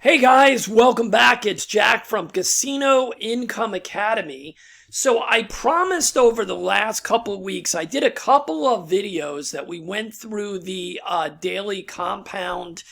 Hey guys, welcome back. It's Jack from Casino Income Academy. So I promised over the last couple of weeks, I did a couple of videos that we went through the daily compound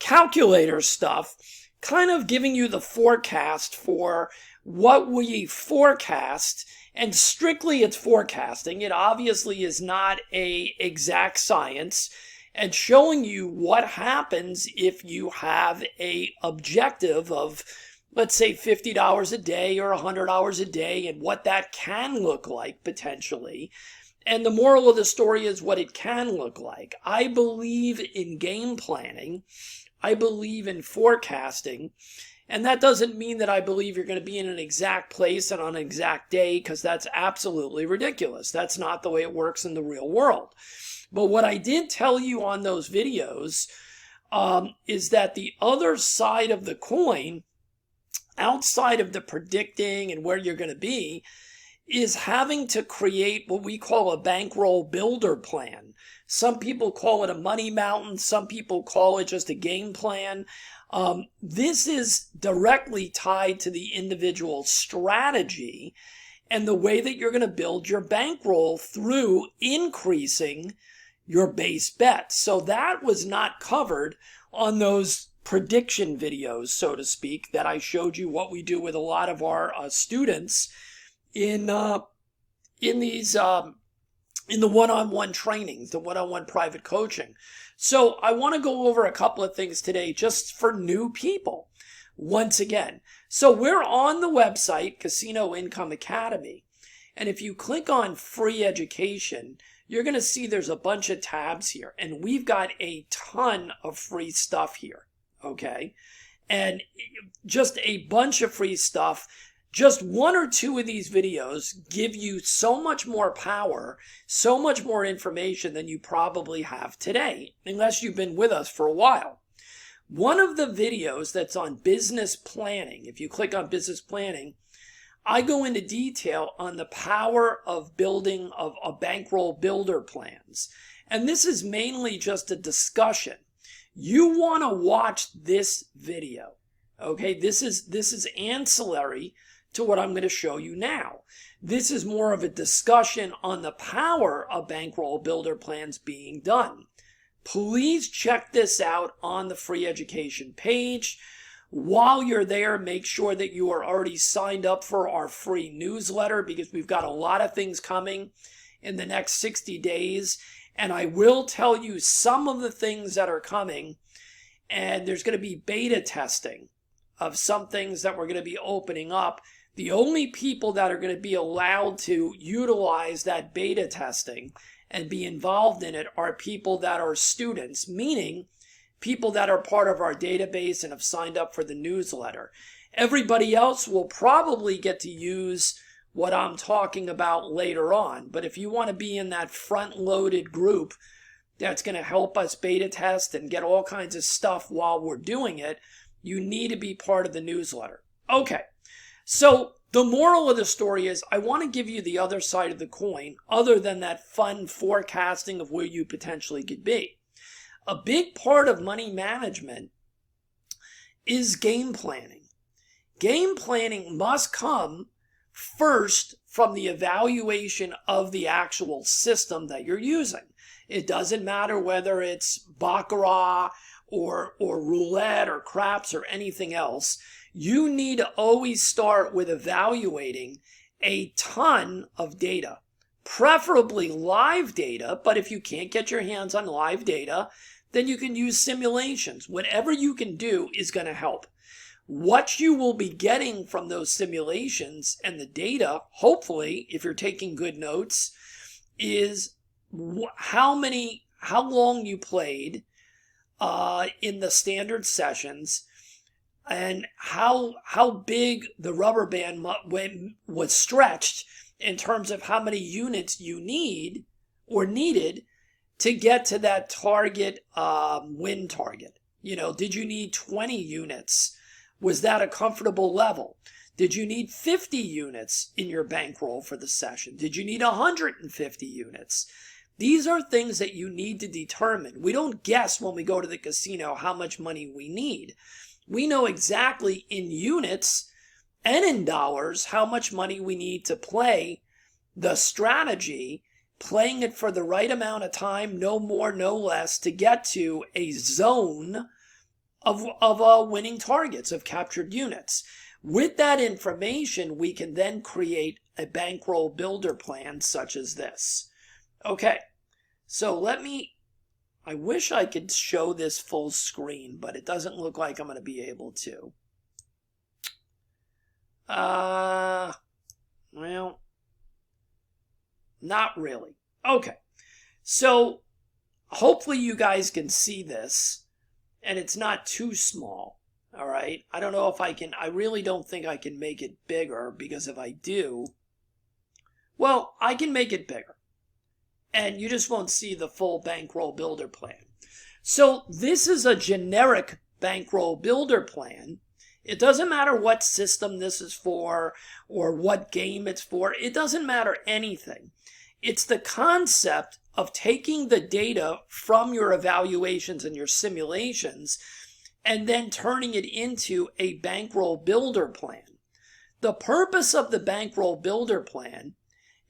calculator stuff, kind of giving you the forecast for what we forecast. And strictly it's forecasting. It obviously is not an exact science. And showing you what happens if you have a objective of, let's say, $50 a day or $100 a day, and what that can look like potentially. And the moral of the story is what it can look like. I believe in game planning. I believe in forecasting. And that doesn't mean that I believe you're going to be in an exact place and on an exact day, because that's absolutely ridiculous. That's not the way it works in the real world. But what I did tell you on those videos is that the other side of the coin, outside of the predicting and where you're going to be, is having to create what we call a bankroll builder plan. Some people call it a money mountain. Some people call it just a game plan. This is directly tied to the individual strategy and the way that you're going to build your bankroll through increasing your base bet. So that was not covered on those prediction videos, so to speak, that I showed you what we do with a lot of our students in the one-on-one trainings, the one-on-one private coaching. So I want to go over a couple of things today just for new people. Once again, so we're on the website Casino Income Academy, and if you click on free education, you're going to see there's a bunch of tabs here, and we've got a ton of free stuff here, okay? And just a bunch of free stuff. Just one or two of these videos give you so much more power, so much more information than you probably have today, unless you've been with us for a while. One of the videos that's on business planning, if you click on business planning, I go into detail on the power of building of a bankroll builder plans. And this is mainly just a discussion. You want to watch this video. Okay, this is ancillary to what I'm going to show you now. This is more of a discussion on the power of bankroll builder plans being done. Please check this out on the free education page. While you're there, make sure that you are already signed up for our free newsletter, because we've got a lot of things coming in the next 60 days. And I will tell you some of the things that are coming. And there's going to be beta testing of some things that we're going to be opening up. The only people that are going to be allowed to utilize that beta testing and be involved in it are people that are students, meaning people that are part of our database and have signed up for the newsletter. Everybody else will probably get to use what I'm talking about later on. But if you want to be in that front-loaded group that's going to help us beta test and get all kinds of stuff while we're doing it, you need to be part of the newsletter. Okay, so the moral of the story is I want to give you the other side of the coin, other than that fun forecasting of where you potentially could be. A big part of money management is game planning. Game planning must come first from the evaluation of the actual system that you're using. It doesn't matter whether it's baccarat or roulette or craps or anything else. You need to always start with evaluating a ton of data, preferably live data. But if you can't get your hands on live data, then you can use simulations. Whatever you can do is going to help. What you will be getting from those simulations and the data, hopefully, if you're taking good notes, is how long you played in the standard sessions, and how big the rubber band was stretched in terms of how many units you need or needed to get to that target win target. You know, did you need 20 units? Was that a comfortable level? Did you need 50 units in your bankroll for the session? Did you need 150 units? These are things that you need to determine. We don't guess when we go to the casino how much money we need. We know exactly in units and in dollars how much money we need to play the strategy, playing it for the right amount of time, no more, no less, to get to a zone of winning targets, of captured units. With that information, we can then create a bankroll builder plan such as this. Okay, so I wish I could show this full screen, but it doesn't look like I'm going to be able to. Well, not really. Okay, so hopefully you guys can see this, and it's not too small. All right, I don't know if I can, I really don't think I can make it bigger, because if I do, well, I can make it bigger, and you just won't see the full bankroll builder plan. So this is a generic bankroll builder plan. It doesn't matter what system this is for or what game it's for. It doesn't matter anything. It's the concept of taking the data from your evaluations and your simulations and then turning it into a bankroll builder plan. The purpose of the bankroll builder plan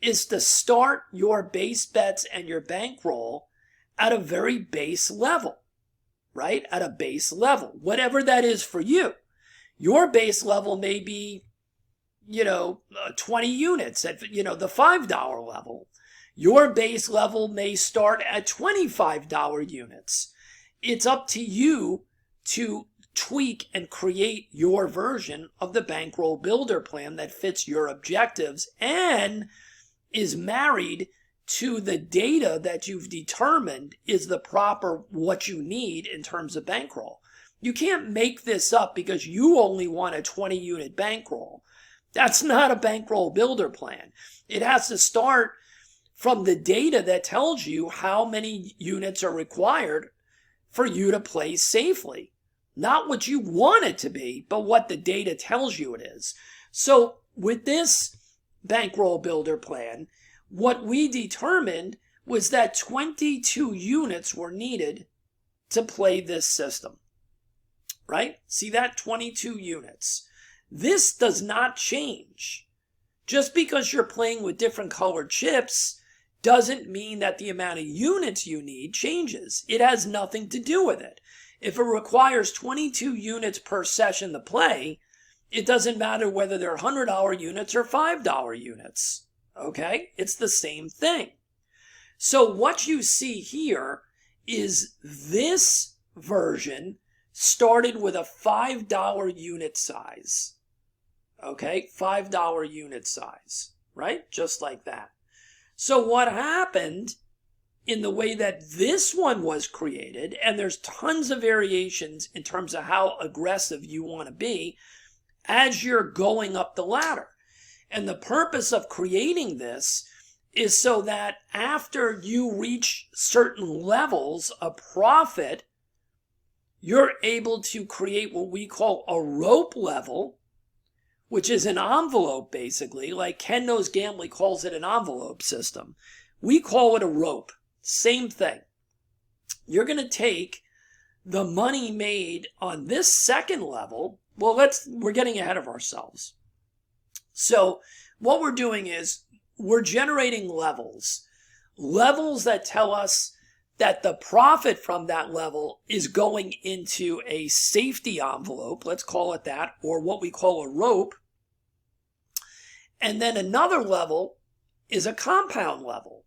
is to start your base bets and your bankroll at a very base level, right? At a base level, whatever that is for you. Your base level may be, 20 units at, the $5 level. Your base level may start at $25 units. It's up to you to tweak and create your version of the bankroll builder plan that fits your objectives and is married to the data that you've determined is the proper what you need in terms of bankroll. You can't make this up because you only want a 20-unit bankroll. That's not a bankroll builder plan. It has to start from the data that tells you how many units are required for you to play safely. Not what you want it to be, but what the data tells you it is. So with this bankroll builder plan, what we determined was that 22 units were needed to play this system. Right? See that? 22 units. This does not change. Just because you're playing with different colored chips doesn't mean that the amount of units you need changes. It has nothing to do with it. If it requires 22 units per session to play, it doesn't matter whether they're $100 units or $5 units. Okay? It's the same thing. So what you see here is this version started with a $5 unit size. Okay? $5 unit size. Right? Just like that. So what happened in the way that this one was created, and there's tons of variations in terms of how aggressive you want to be as you're going up the ladder. And the purpose of creating this is so that after you reach certain levels of profit, you're able to create what we call a rope level, which is an envelope basically, like Ken Knows Gambling calls it an envelope system. We call it a rope. Same thing. You're going to take the money made on this second level. Well, we're getting ahead of ourselves. So what we're doing is we're generating levels that tell us that the profit from that level is going into a safety envelope, let's call it that, or what we call a rope. And then another level is a compound level,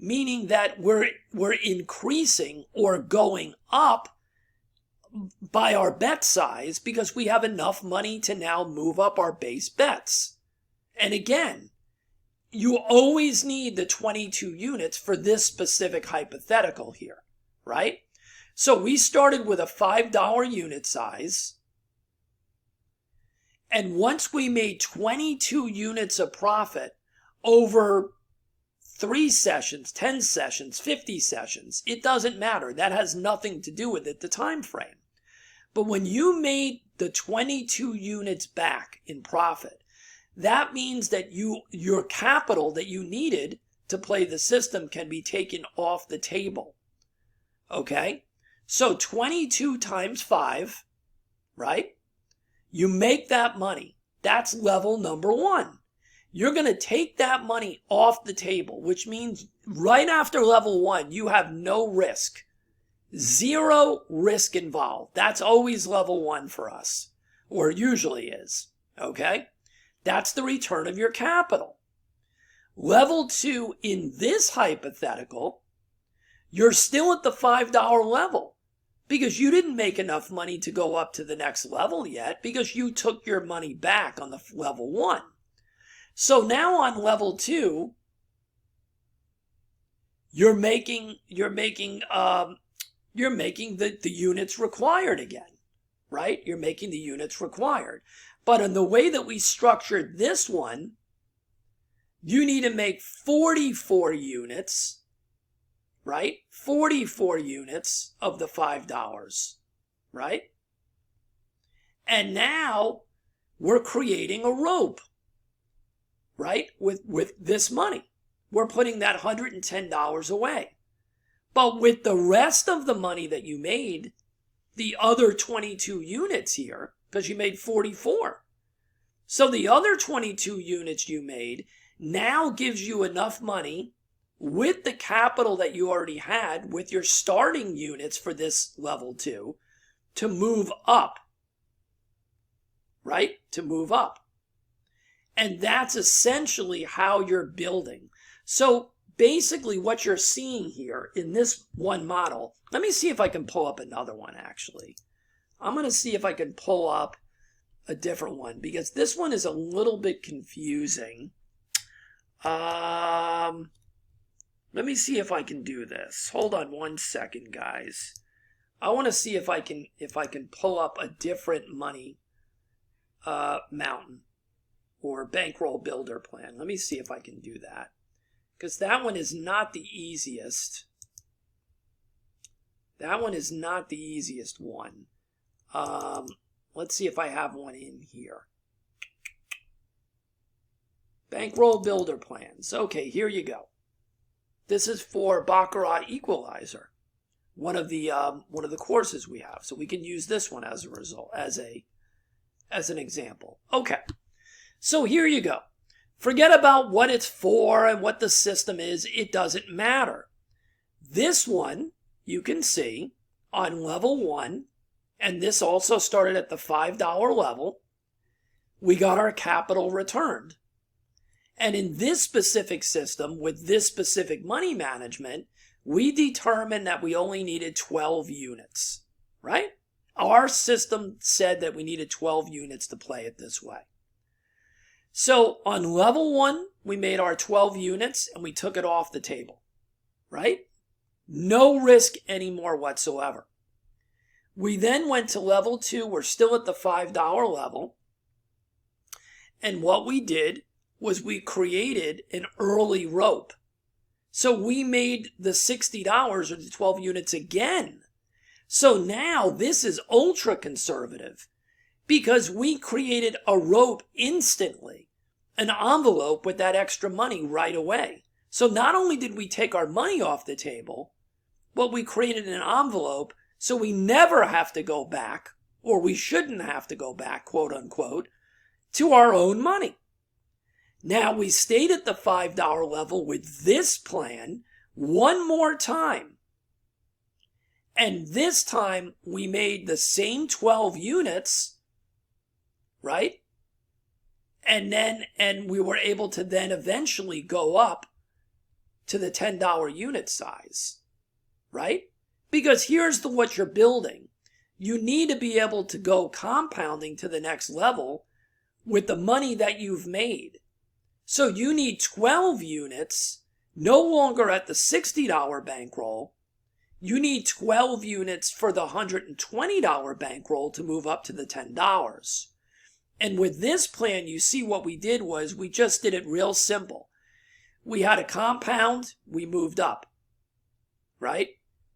meaning that we're increasing or going up by our bet size because we have enough money to now move up our base bets. And again, you always need the 22 units for this specific hypothetical here, right? So we started with a $5 unit size. And once we made 22 units of profit over 3 sessions, 10 sessions, 50 sessions, it doesn't matter. That has nothing to do with it, the time frame. But when you made the 22 units back in profit, that means that your capital that you needed to play the system can be taken off the table. Okay? So 22 times 5, right? You make that money. That's level number 1. You're going to take that money off the table, which means right after level 1, you have no risk. 0 risk involved. That's always level 1 for us, or usually is. Okay? That's the return of your capital. Level 2, in this hypothetical, you're still at the $5 level because you didn't make enough money to go up to the next level yet because you took your money back on the level 1. So now on level 2, you're making the units required again, right? You're making the units required. But in the way that we structured this one, you need to make 44 units, right? 44 units of the $5, right? And now we're creating a rope, right? With this money. We're putting that $110 away. But with the rest of the money that you made, the other 22 units here, because you made 44. So the other 22 units you made now gives you enough money with the capital that you already had with your starting units for this level 2 to move up, right? To move up. And that's essentially how you're building. So basically what you're seeing here in this one model, let me see if I can pull up another one actually. I'm going to see if I can pull up a different one because this one is a little bit confusing. Let me see if I can do this. Hold on one second, guys. I want to see if I can pull up a different money mountain or bankroll builder plan. Let me see if I can do that. Because that one is not the easiest. That one is not the easiest one. Let's see if I have one in here. Bankroll builder plans. Okay, here you go. This is for Baccarat Equalizer, one of the courses we have. So we can use this one as a result, as an example. Okay, so here you go. Forget about what it's for and what the system is. It doesn't matter. This one, you can see on level 1, and this also started at the $5 level, we got our capital returned. And in this specific system, with this specific money management, we determined that we only needed 12 units, right? Our system said that we needed 12 units to play it this way. So on level 1, we made our 12 units and we took it off the table, right? No risk anymore whatsoever. We then went to level 2. We're still at the $5 level. And what we did was we created an early rope. So we made the $60 or the 12 units again. So now this is ultra conservative because we created a rope instantly, an envelope with that extra money right away. So not only did we take our money off the table, but we created an envelope so we never have to go back, or we shouldn't have to go back, quote unquote, to our own money. Now we stayed at the $5 level with this plan one more time. And this time we made the same 12 units, right? And we were able to then eventually go up to the $10 unit size, right? Because here's what you're building. You need to be able to go compounding to the next level with the money that you've made. So you need 12 units, no longer at the $60 bankroll. You need 12 units for the $120 bankroll to move up to the $10. And with this plan, you see what we did was we just did it real simple. We had a compound, we moved up, right?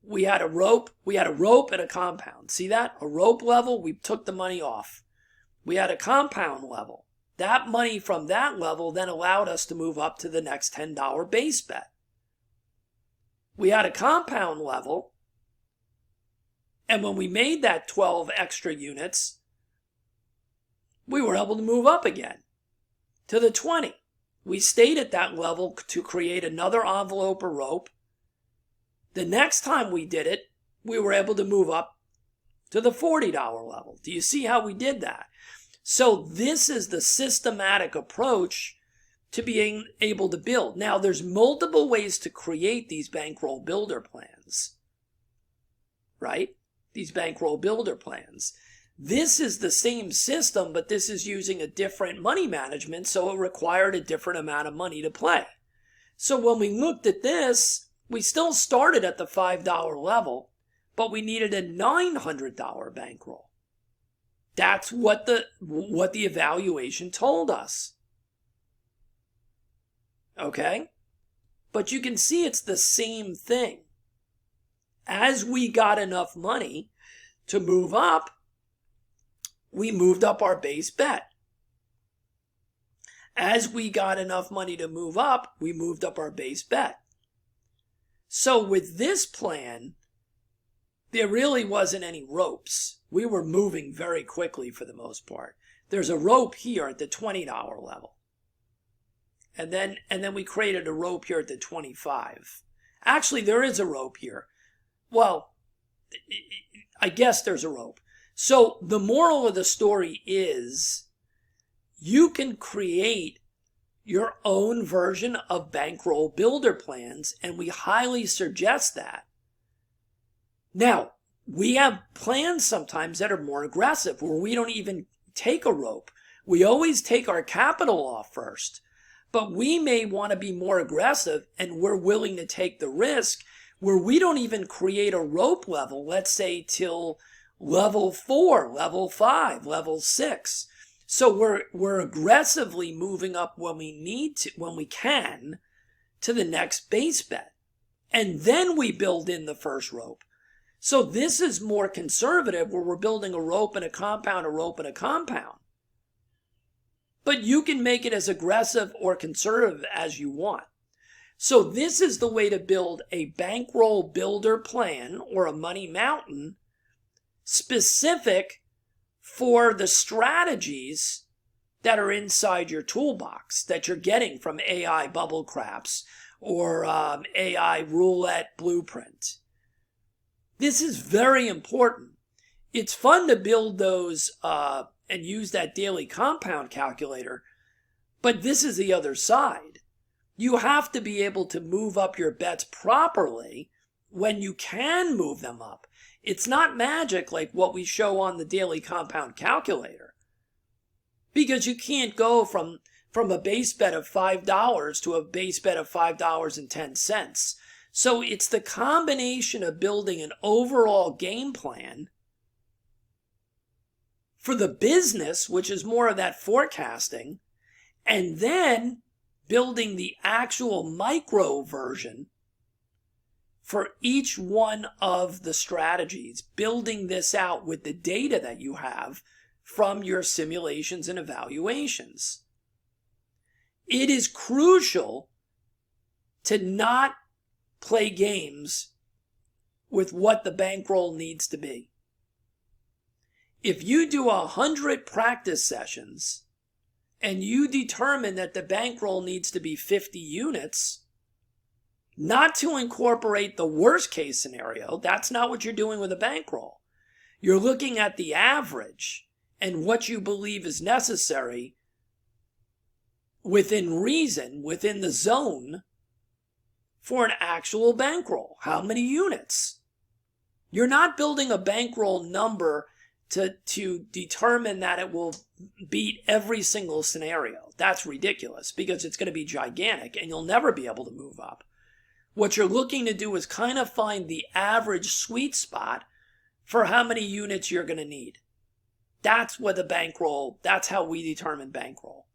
We had a rope and a compound. See that? A rope level, we took the money off. We had a compound level. That money from that level then allowed us to move up to the next $10 base bet. We had a compound level, and when we made that 12 extra units, we were able to move up again to the 20. We stayed at that level to create another envelope or rope. The next time we did it, we were able to move up to the $40 level. Do you see how we did that? So this is the systematic approach to being able to build. Now, there's multiple ways to create these bankroll builder plans, right? These bankroll builder plans. This is the same system, but this is using a different money management, so it required a different amount of money to play. So when we looked at this, we still started at the $5 level, but we needed a $900 bankroll. That's what the evaluation told us. Okay? But you can see it's the same thing. As we got enough money to move up, we moved up our base bet. As we got enough money to move up, we moved up our base bet. So with this plan, there really wasn't any ropes. We were moving very quickly for the most part. There's a rope here at the $20 level. And then we created a rope here at the 25. Actually, there is a rope here. Well, I guess there's a rope. So the moral of the story is you can create your own version of bankroll builder plans, and we highly suggest that. Now, we have plans sometimes that are more aggressive where we don't even take a rope. We always take our capital off first, but we may want to be more aggressive and we're willing to take the risk where we don't even create a rope level, let's say till level 4, level 5, level 6. So we're aggressively moving up when we need to, when we can, to the next base bet. And then we build in the first rope. So this is more conservative where we're building a rope and a compound, a rope and a compound. But you can make it as aggressive or conservative as you want. So this is the way to build a bankroll builder plan or a money mountain specific for the strategies that are inside your toolbox that you're getting from AI Bubble Craps or AI Roulette Blueprint. This is very important. It's fun to build those and use that daily compound calculator, but this is the other side. You have to be able to move up your bets properly when you can move them up. It's not magic like what we show on the daily compound calculator, because you can't go from a base bet of $5 to a base bet of $5.10. So it's the combination of building an overall game plan for the business, which is more of that forecasting, and then building the actual micro version for each one of the strategies, building this out with the data that you have from your simulations and evaluations. It is crucial to not play games with what the bankroll needs to be. If you do 100 practice sessions and you determine that the bankroll needs to be 50 units, not to incorporate the worst case scenario, that's not what you're doing with a bankroll. You're looking at the average and what you believe is necessary within reason, within the zone, for an actual bankroll. How many units? You're not building a bankroll number to determine that it will beat every single scenario. That's ridiculous because it's going to be gigantic and you'll never be able to move up. What you're looking to do is kind of find the average sweet spot for how many units you're going to need. That's what the bankroll, that's how we determine bankroll.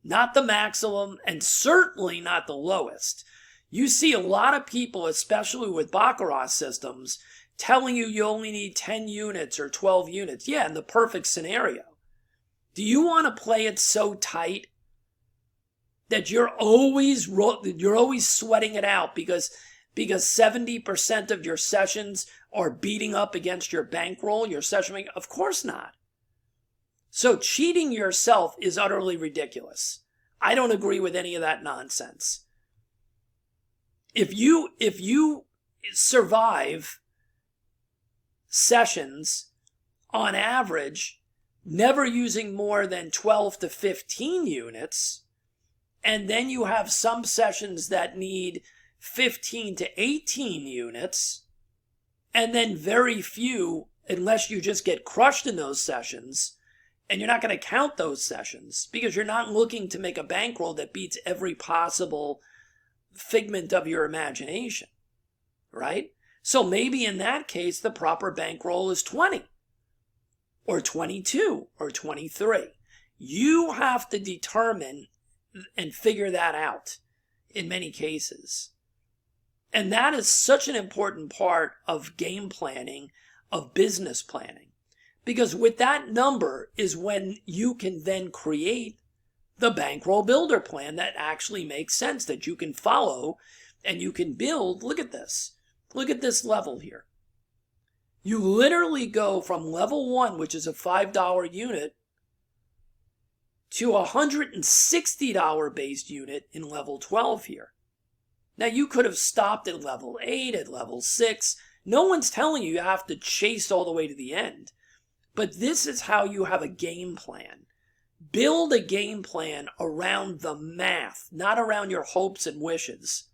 Not the maximum and certainly not the lowest. You see a lot of people, especially with Baccarat systems, telling you only need 10 units or 12 units. Yeah, in the perfect scenario. Do you want to play it so tight that you're always sweating it out because 70% of your sessions are beating up against your bankroll, your session? Of course not. So cheating yourself is utterly ridiculous. I don't agree with any of that nonsense. If you survive sessions on average, never using more than 12 to 15 units, and then you have some sessions that need 15 to 18 units, and then very few, unless you just get crushed in those sessions, and you're not going to count those sessions because you're not looking to make a bankroll that beats every possible figment of your imagination, right? So maybe in that case, the proper bankroll is 20 or 22 or 23. You have to determine and figure that out in many cases. And that is such an important part of game planning, of business planning. Because with that number is when you can then create the bankroll builder plan that actually makes sense, that you can follow and you can build. Look at this. Look at this level here. You literally go from level 1, which is a $5 unit, to a $160 based unit in level 12 here. Now you could have stopped at level 8, at level 6. No one's telling you have to chase all the way to the end. But this is how you have a game plan. Build a game plan around the math, not around your hopes and wishes.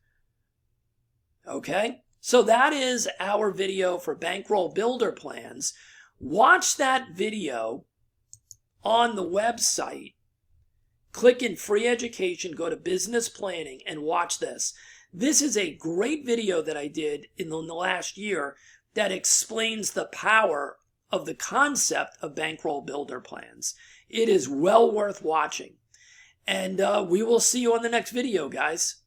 Okay? So that is our video for bankroll builder plans. Watch that video on the website. Click in free education, go to business planning, and watch this. This is a great video that I did in the last year that explains the power of the concept of bankroll builder plans. It is well worth watching. And we will see you on the next video, guys.